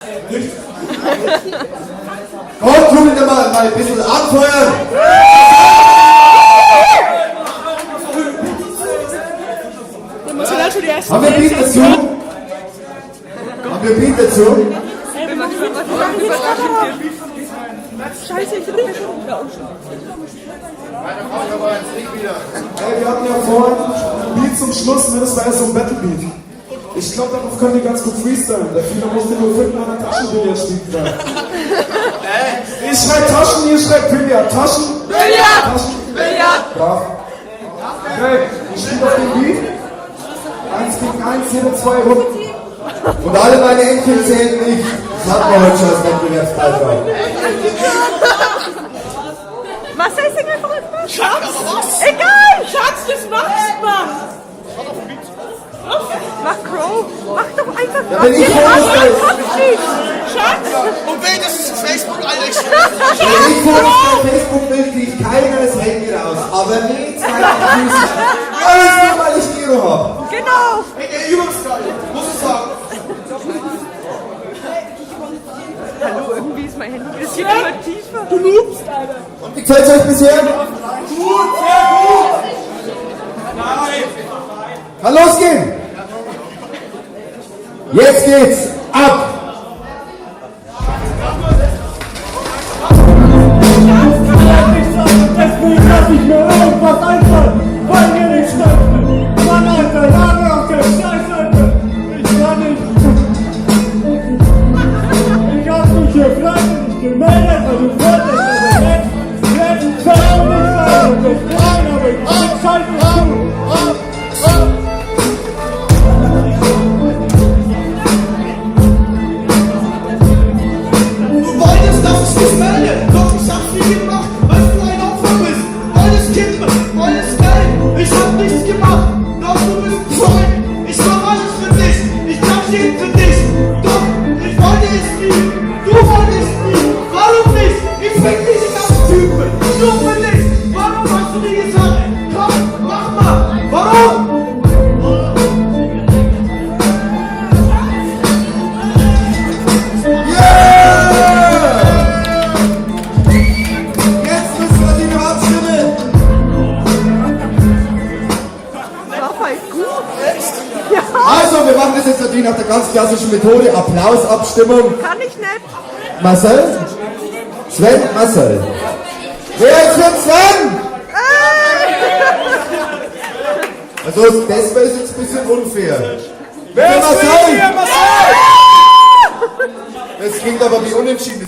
Kommt, Trommeln mal ein bisschen anfeuern! Haben wir Beat dazu? Haben wir Beat dazu? Scheiße, ich bin nicht Ey, wir hatten ja vorhin ein Beat zum Schluss, ne? Das war ja so ein Battle-Beat. Ich glaube, darauf können die ganz gut freestylen. Der Fieber musste nur finden, an der Taschenbillard spielt werden. Ich schreibe Taschen, ihr schreibt Billard. Taschen? Billard! Taschen? Billard! Brav. Okay, ich spiele auf den Beat. 1 gegen 1, jede 2 Runden. Und alle meine Enkel sehen mich. Das hatten wir heute schon als Wettbewerbsbeitrag. Was heißt denn einfach immer? Schatz! Egal! Schatz, das machst man! Mach Crow! Mach doch einfach was! wenn ich Schatz! Und wenn das ist Facebook, Alex. Wenn ich vor auf Facebook will, kriege ich keiner das Handy raus. Aber nie 2 Füße. Alles nur, weil ich Giro habe. Genau! Ey, Übungsgeil, muss ich sagen. Hallo, irgendwie ist mein Handy ein bisschen immer tiefer. Du loopst, Alter! Wie gefällt es euch bisher? Gut, sehr gut. Nein. Kann losgehen! Jetzt geht's ab! Deswegen lass ich mir irgendwas einfallen, weil mir nicht stimmt. Mann, Alter, Lage auf der Scheißseite. Ich kann nicht. Ich hab mich hier freiwillig gemeldet, weil du wolltest, aber jetzt fällt du nicht weiter. Ich rein, aber ich bin scheiße zu. Du wolltest, dass ich mich melde, doch ich hab's nie gemacht, weil du ein Opfer bist. Alles Kippe, alles Geld, ich hab nichts gemacht, doch du bist ein Freund. Ich mach alles für dich, ich traf jeden für dich, doch ich wollte es nie, du wolltest nie. Warum nicht? Ich fick dich als Typen, nur für dich. Warum hast du nie gesagt, komm, mach mal, warum? Jetzt müssen wir die noch abstimmen! War voll gut! Also, wir machen das jetzt natürlich nach der ganz klassischen Methode. Applausabstimmung. Kann ich nicht! Marcel? Sven? Marcel. Wer ist für Sven? Also, das ist jetzt ein bisschen unfair. Wer ist Marcel? Das klingt aber wie unentschieden.